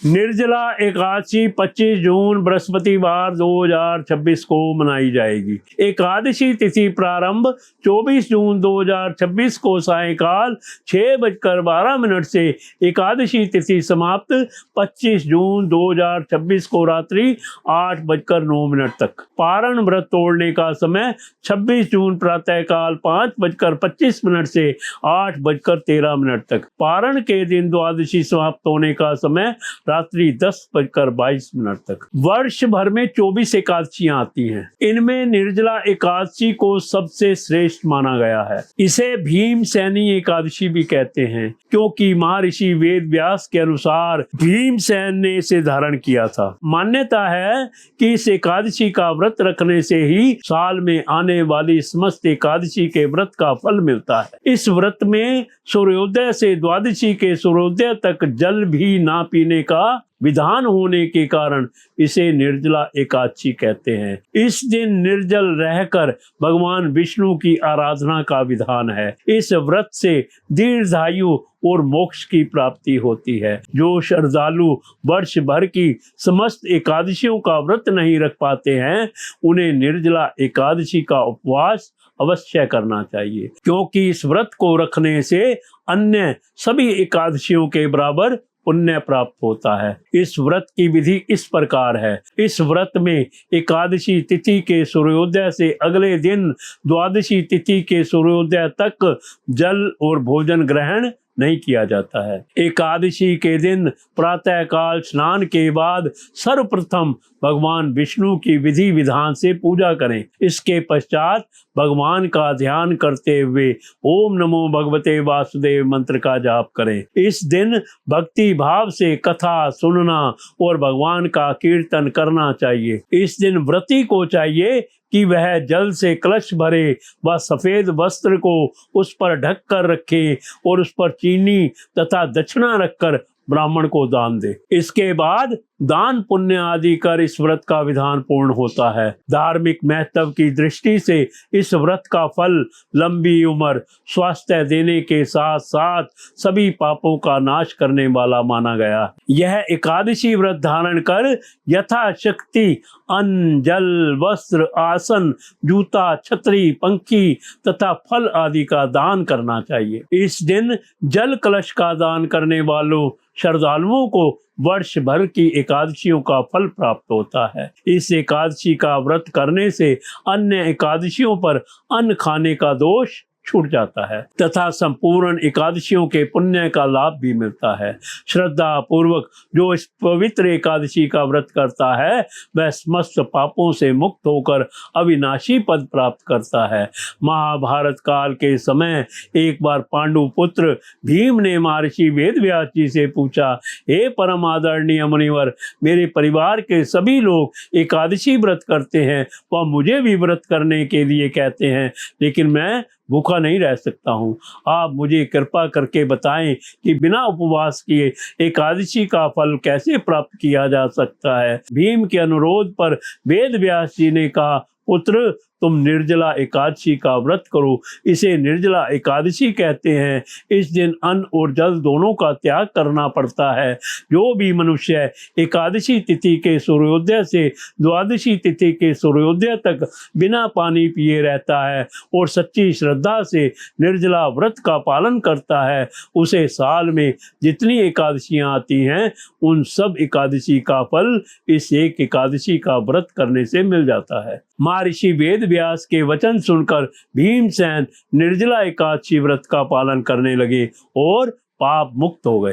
निर्जला एकादशी 25 जून बृहस्पतिवार 2026 को मनाई जाएगी। एकादशी तिथि प्रारंभ 24 जून 2026 को सायंकाल 6:12 से एकादशी तिथि समाप्त 25 जून 2026 को रात्रि 8:09 तक। पारण व्रत तोड़ने का समय 26 जून प्रातःकाल 5:25 से 8:13 तक। पारण के दिन द्वादशी समाप्त होने का समय रात्रि 10:22 तक। वर्ष भर में 24 एकादशियां आती हैं। इनमें निर्जला एकादशी को सबसे श्रेष्ठ माना गया है। इसे भीमसेनी एकादशी भी कहते हैं, क्योंकि महर्षि वेद व्यास के अनुसार भीमसेन ने इसे धारण किया था। मान्यता है कि इस एकादशी का व्रत रखने से ही साल में आने वाली समस्त एकादशी के व्रत का फल मिलता है। इस व्रत में सूर्योदय से द्वादशी के सूर्योदय तक जल भी ना पीने का विधान होने के कारण इसे निर्जला एकादशी कहते हैं। इस दिन निर्जल रहकर भगवान विष्णु की आराधना का विधान है। इस व्रत से दीर्घायु और मोक्ष की प्राप्ति होती है। जो श्रद्धालु वर्ष भर की समस्त एकादशियों का व्रत नहीं रख पाते हैं, उन्हें निर्जला एकादशी का उपवास अवश्य करना चाहिए, क्योंकि इस व्रत को रखने से अन्य सभी एकादशियों के बराबर पुण्य प्राप्त होता है। इस व्रत की विधि इस प्रकार है। इस व्रत में एकादशी तिथि के सूर्योदय से अगले दिन द्वादशी तिथि के सूर्योदय तक जल और भोजन ग्रहण नहीं किया जाता है। एकादशी के दिन प्रातःकाल स्नान के बाद सर्वप्रथम भगवान विष्णु की विधि विधान से पूजा करें। इसके पश्चात भगवान का ध्यान करते हुए ओम नमो भगवते वासुदेव मंत्र का जाप करें। इस दिन भक्ति भाव से कथा सुनना और भगवान का कीर्तन करना चाहिए। इस दिन व्रती को चाहिए कि वह जल से कलश भरे व सफेद वस्त्र को उस पर ढक कर रखे और उस पर चीनी तथा दक्षिणा रखकर ब्राह्मण को दान दे। इसके बाद दान पुण्य आदि कर इस व्रत का विधान पूर्ण होता है। धार्मिक महत्व की दृष्टि से इस व्रत का फल लंबी उम्र, स्वास्थ्य देने के साथ साथ सभी पापों का नाश करने वाला माना गया। यह एकादशी व्रत धारण कर यथाशक्ति अन्न, जल, वस्त्र, आसन, जूता, छतरी, पंखी तथा फल आदि का दान करना चाहिए। इस दिन जल कलश का दान करने वालों श्रद्धालुओं को वर्ष भर की एकादशियों का फल प्राप्त होता है। इस एकादशी का व्रत करने से अन्य एकादशियों पर अन्न खाने का दोष छूट जाता है तथा संपूर्ण एकादशियों के पुण्य का लाभ भी मिलता है। श्रद्धा पूर्वक जो इस पवित्र एकादशी का व्रत करता है, वह समस्त पापों से मुक्त होकर अविनाशी पद प्राप्त करता है। महाभारत काल के समय एक बार पांडु पुत्र भीम ने महर्षि वेद व्यास जी से पूछा, हे परम आदरणीय मुनिवर, मेरे परिवार के सभी लोग एकादशी व्रत करते हैं, वह मुझे भी व्रत करने के लिए कहते हैं, लेकिन मैं भूखा नहीं रह सकता हूँ। आप मुझे कृपा करके बताएं कि बिना उपवास किए एकादशी का फल कैसे प्राप्त किया जा सकता है। भीम के अनुरोध पर वेद व्यास जी ने कहा, पुत्र, तुम निर्जला एकादशी का व्रत करो। इसे निर्जला एकादशी कहते हैं। इस दिन अन्न और जल दोनों का त्याग करना पड़ता है। जो भी मनुष्य एकादशी तिथि के सूर्योदय से द्वादशी तिथि के सूर्योदय तक बिना पानी पिए रहता है और सच्ची श्रद्धा से निर्जला व्रत का पालन करता है, उसे साल में जितनी एकादशियां आती हैं, उन सब एकादशी का फल इस एक एकादशी का व्रत करने से मिल जाता है। महर्षि वेद व्यास के वचन सुनकर भीमसेन निर्जला एकादशी व्रत का पालन करने लगे और पाप मुक्त हो गए।